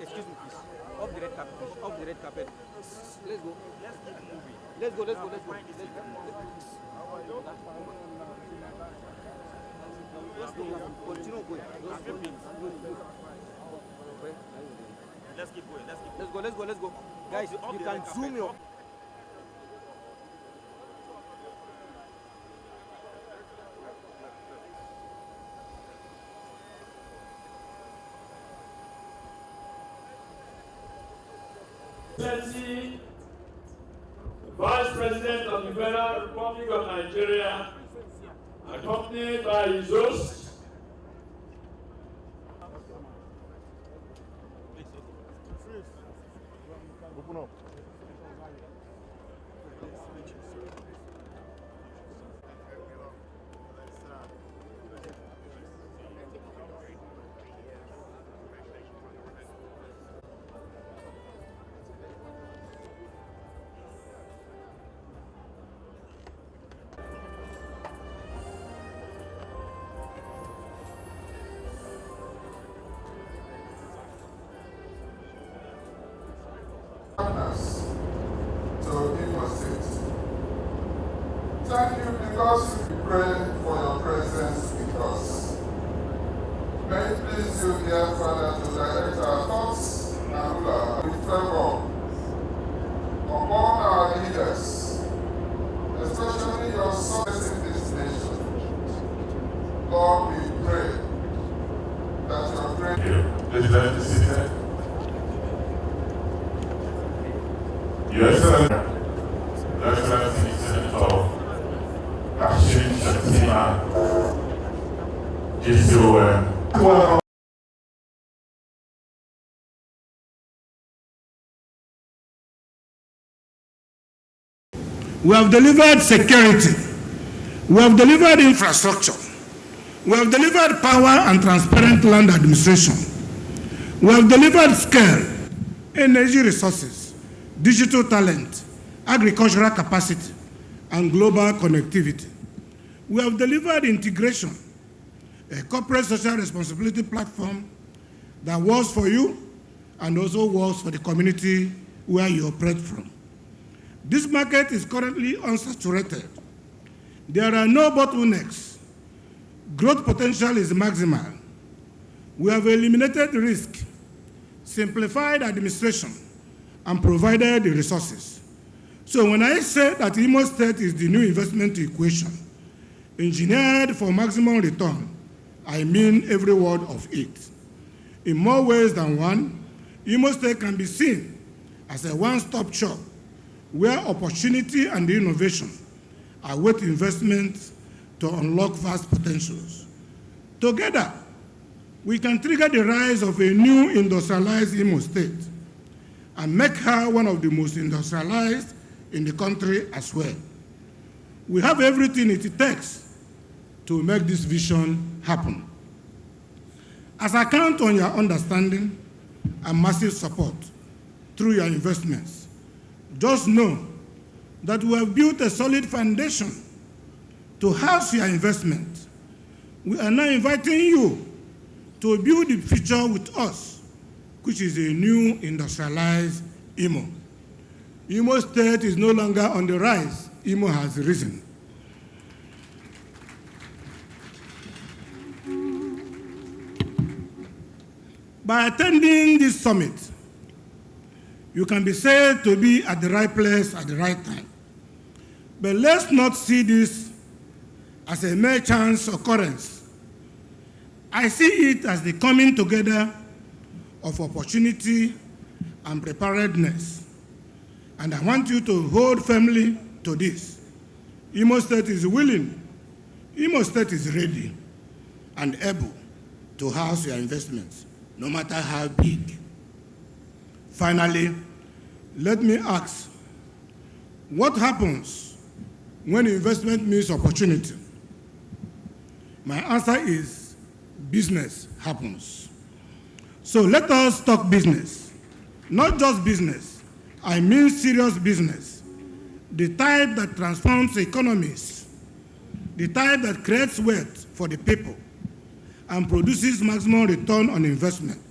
Excuse me, please. Off the red carpet. Off the red carpet. Let's go. Let's keep moving. Let's go. Let's go. Let's go. Let's go. Continue going. Let's keep going. Let's go. Let's go. Let's go. Guys, you can zoom your. Vice President of the Federal Republic of Nigeria, accompanied by his host, open up. To Imo State. Thank you because we pray for your presence with us. May it please you, dear Father, to direct our thoughts and rule with favor upon our leaders, especially your sons in this nation. Lord, we pray that your grace. Please let me sit there. Your Excellency, Senator Kashim Shettima, GCOM. We have delivered security. We have delivered infrastructure. We have delivered power and transparent land administration. We have delivered scale, energy resources, digital talent, agricultural capacity, and global connectivity. We have delivered integration, a corporate social responsibility platform that works for you and also works for the community where you operate from. This market is currently unsaturated. There are no bottlenecks. Growth potential is maximal. We have eliminated risk, simplified administration, and provided the resources. So when I say that Imo State is the new investment equation, engineered for maximum return, I mean every word of it. In more ways than one, Imo State can be seen as a one-stop shop where opportunity and innovation await investment to unlock vast potentials. Together, we can trigger the rise of a new industrialized Imo State and make her one of the most industrialized in the country as well. We have everything it takes to make this vision happen. As I count on your understanding and massive support through your investments, just know that we have built a solid foundation to house your investment. We are now inviting you to build the future with us, which is a new industrialized Imo. Imo State is no longer on the rise. Imo has risen. By attending this summit, you can be said to be at the right place at the right time. But let's not see this as a mere chance occurrence. I see it as the coming together of opportunity and preparedness. And I want you to hold firmly to this. Imo State is willing, Imo State is ready and able to house your investments, no matter how big. Finally, let me ask, what happens when investment meets opportunity? My answer is business happens. So let us talk business, not just business. I mean serious business, the type that transforms economies, the type that creates wealth for the people and produces maximum return on investment.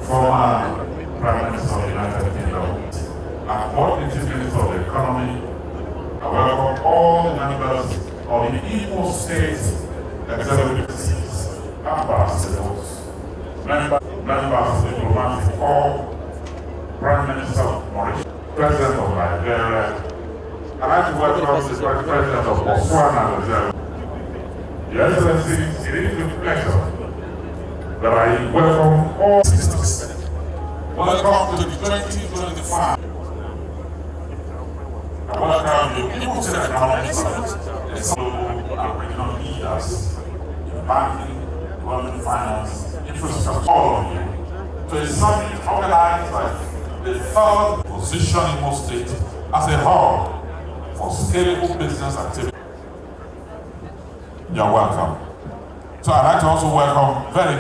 Former Prime Minister of the United Kingdom, and what it means for the economy. I welcome all members of the Imo State executives, ambassadors, members of the diplomatic corps, Prime Minister of Mauritius, President of Nigeria. I'd like to welcome the President of Botswana. Your Excellency, it is with pleasure that I welcome all sisters. Welcome to the 2025. I welcome the Imo State Economic Summit, the global and regional leaders in banking, development finance, infrastructure, all of you, to a summit organized by the third position Imo State as a hub for scalable business activity. You're welcome. So I'd like to also welcome very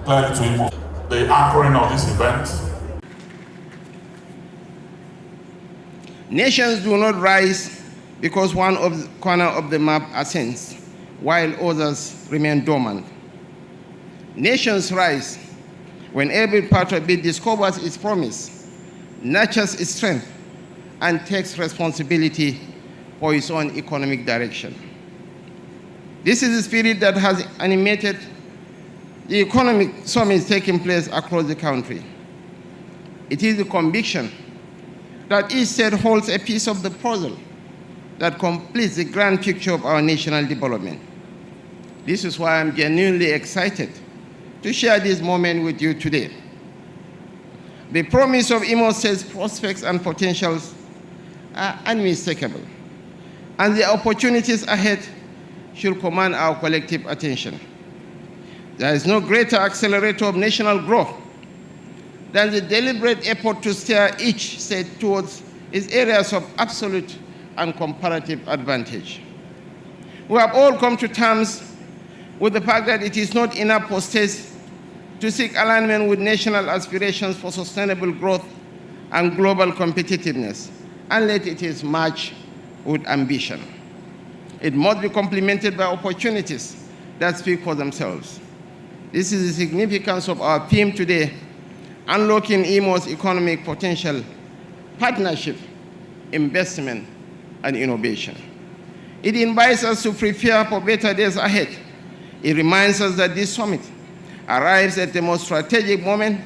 clearly to Imo the anchoring of this event. Nations do not rise because one corner of the map ascends, while others remain dormant. Nations rise when every part of it discovers its promise, nurtures its strength, and takes responsibility for its own economic direction. This is the spirit that has animated the economic summits taking place across the country. It is the conviction that each state holds a piece of the puzzle that completes the grand picture of our national development. This is why I'm genuinely excited to share this moment with you today. The promise of Imo State's prospects and potentials are unmistakable, and the opportunities ahead should command our collective attention. There is no greater accelerator of national growth than the deliberate effort to steer each state towards its areas of absolute and comparative advantage. We have all come to terms with the fact that it is not enough for states to seek alignment with national aspirations for sustainable growth and global competitiveness, unless it is matched with ambition. It must be complemented by opportunities that speak for themselves. This is the significance of our theme today, unlocking Imo's economic potential, partnership, investment, and innovation. It invites us to prepare for better days ahead. It reminds us that this summit arrives at the most strategic moment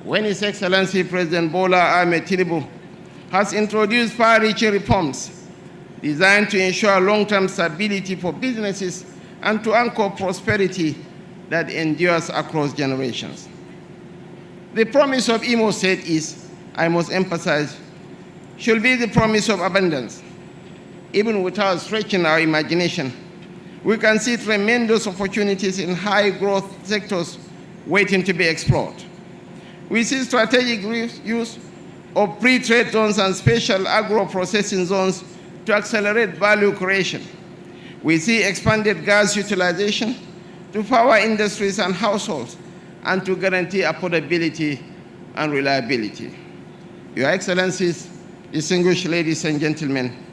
when His Excellency President Bola Ahmed Tinubu has introduced far-reaching reforms designed to ensure long-term stability for businesses and to anchor prosperity that endures across generations. The promise of Imo State is, I must emphasize, should be the promise of abundance. Even without stretching our imagination, we can see tremendous opportunities in high-growth sectors waiting to be explored. We see strategic use of pre-trade zones and special agro-processing zones to accelerate value creation. We see expanded gas utilization to power industries and households and to guarantee affordability and reliability. Your Excellencies, distinguished ladies and gentlemen,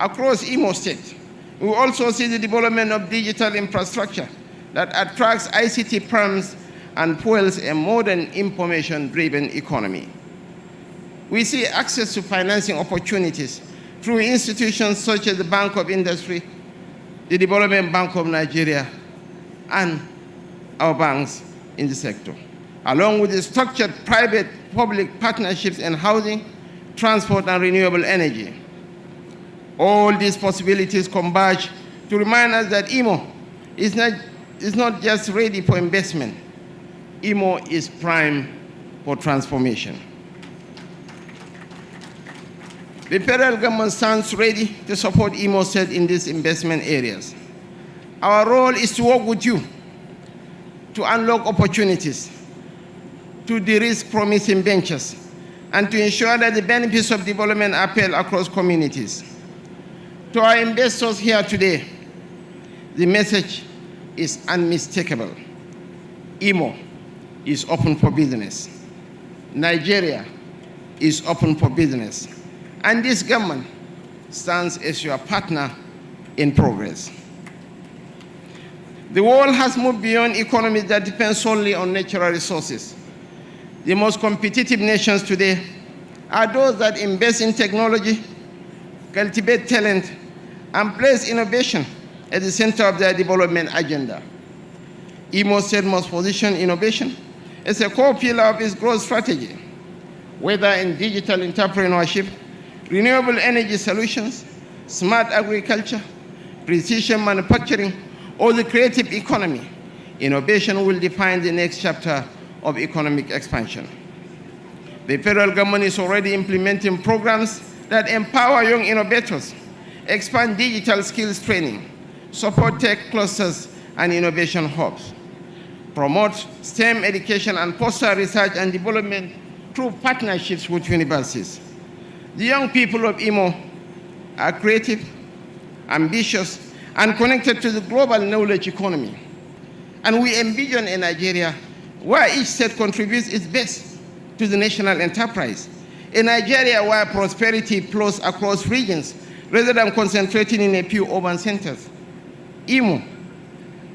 across Imo State, we also see the development of digital infrastructure that attracts ICT firms and fuels a modern information-driven economy. We see access to financing opportunities through institutions such as the Bank of Industry, the Development Bank of Nigeria, and our banks in the sector, along with the structured private-public partnerships in housing, transport, and renewable energy. All these possibilities converge to remind us that Imo is not just ready for investment, Imo is prime for transformation. The federal government stands ready to support Imo State in these investment areas. Our role is to work with you to unlock opportunities, to de-risk promising ventures, and to ensure that the benefits of development are felt across communities. To our investors here today, the message is unmistakable. Imo is open for business. Nigeria is open for business. And this government stands as your partner in progress. The world has moved beyond economies that depend solely on natural resources. The most competitive nations today are those that invest in technology, cultivate talent, and place innovation at the center of their development agenda. Imo State must position innovation as a core pillar of its growth strategy, whether in digital entrepreneurship, renewable energy solutions, smart agriculture, precision manufacturing, or the creative economy. Innovation will define the next chapter of economic expansion. The federal government is already implementing programs that empower young innovators, expand digital skills training, support tech clusters and innovation hubs, promote STEM education and foster research and development through partnerships with universities. The young people of Imo are creative, ambitious, and connected to the global knowledge economy. And we envision a Nigeria where each state contributes its best to the national enterprise. A Nigeria where prosperity flows across regions rather than concentrating in a few urban centers. Imo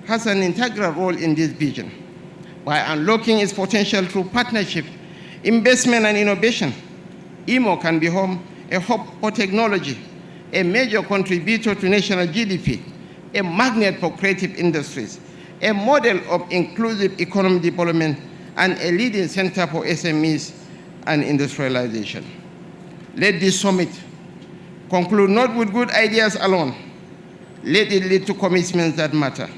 has an integral role in this vision. By unlocking its potential through partnership, investment, and innovation, Imo can become a hub for technology, a major contributor to national GDP, a magnet for creative industries, a model of inclusive economic development, and a leading center for SMEs and industrialization. Let this summit conclude not with good ideas alone. Let it lead to commitments that matter.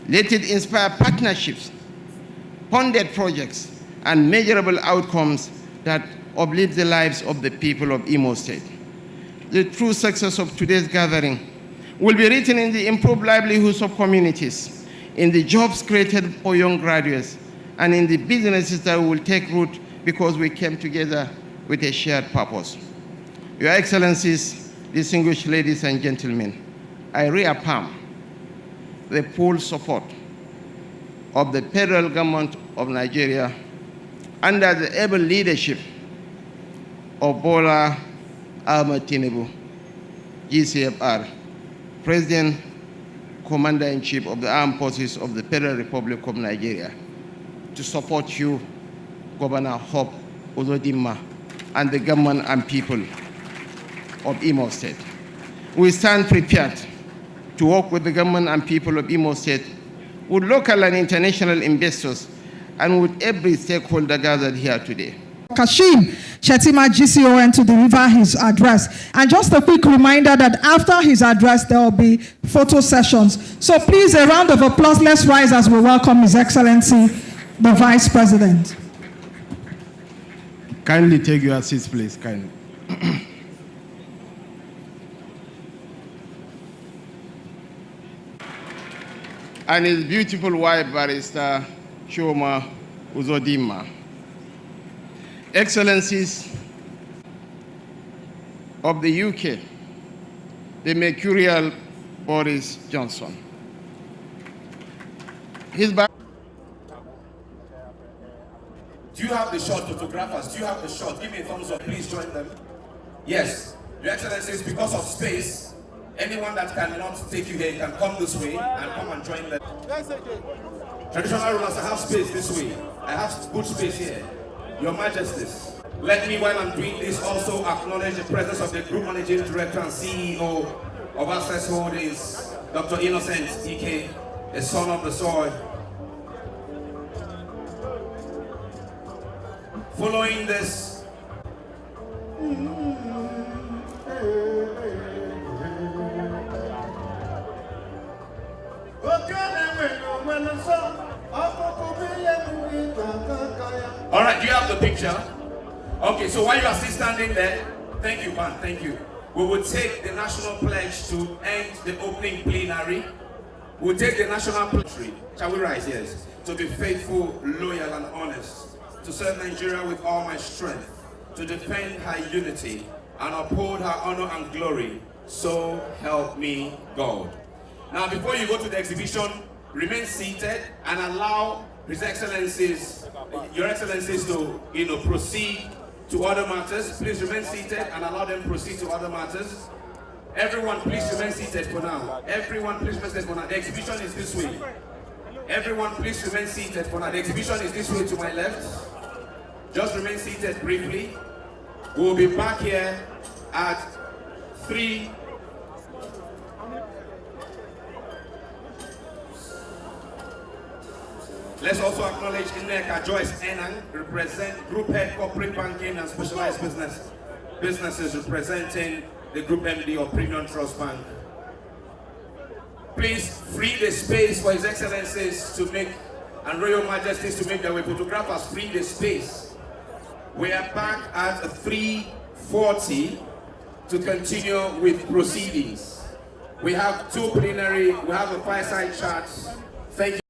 Let it inspire partnerships, funded projects, and measurable outcomes that uplift the lives of the people of Imo State. The true success of today's gathering will be written in the improved livelihoods of communities, in the jobs created for young graduates, and in the businesses that will take root because we came together with a shared purpose. Your Excellencies, distinguished ladies and gentlemen, I reaffirm the full support of the federal government of Nigeria under the able leadership of Bola Ahmed Tinubu, GCFR, President, Commander-in-Chief of the Armed Forces of the Federal Republic of Nigeria, to support you, Governor Hope Uzodimma, and the government and people of Imo State. We stand prepared to work with the government and people of Imo State, with local and international investors, and with every stakeholder gathered here today. Kashim Shettima, GCON, to deliver his address. And just a quick reminder that after his address, there will be photo sessions. So please, a round of applause. Let's rise as we welcome His Excellency, the Vice President. Kindly take your seats, please, kindly. And his beautiful wife, Barrister Chioma Uzodimma. Excellencies of the UK, the Mercurial Boris Johnson. Do you have the shot, photographers? Do you have the shot? Give me a thumbs up, please join them. Yes, Your Excellencies, because of space, anyone that cannot take you here can come this way and come and join them. Traditional rulers, I have space this way. I have good space here. Your Majesties, let me, while I'm doing this, also acknowledge the presence of the Group Managing Director and CEO of Access Holdings, Dr. Innocent Ike, a son of the soil. Following this, All right, do you have the picture? Okay, so while you are still standing there, thank you, man, thank you. We will take the national pledge to end the opening plenary. We'll take the national pledge. Shall we rise? Yes. To be faithful, loyal, and honest. To serve Nigeria with all my strength. To defend her unity and uphold her honor and glory. So help me God. Now, before you go to the exhibition, remain seated and allow His Excellencies, Your Excellencies, to proceed to other matters. Please remain seated and allow them to proceed to other matters. Everyone, please remain seated for now. Everyone, please remain seated for now. The exhibition is this way. Everyone, please remain seated for now. The exhibition is this way to my left. Just remain seated briefly. We'll be back here at 3. Let's also acknowledge Ineka Joyce Enang, represent Group Head Corporate Banking and Specialized Businesses, representing the Group MD of Premium Trust Bank. Please free the space for His Excellencies to make, and Royal Majesties to make their way. Photographers, free the space. We are back at 3:40 to continue with proceedings. We have 2 plenary, we have a fireside chat. Thank you.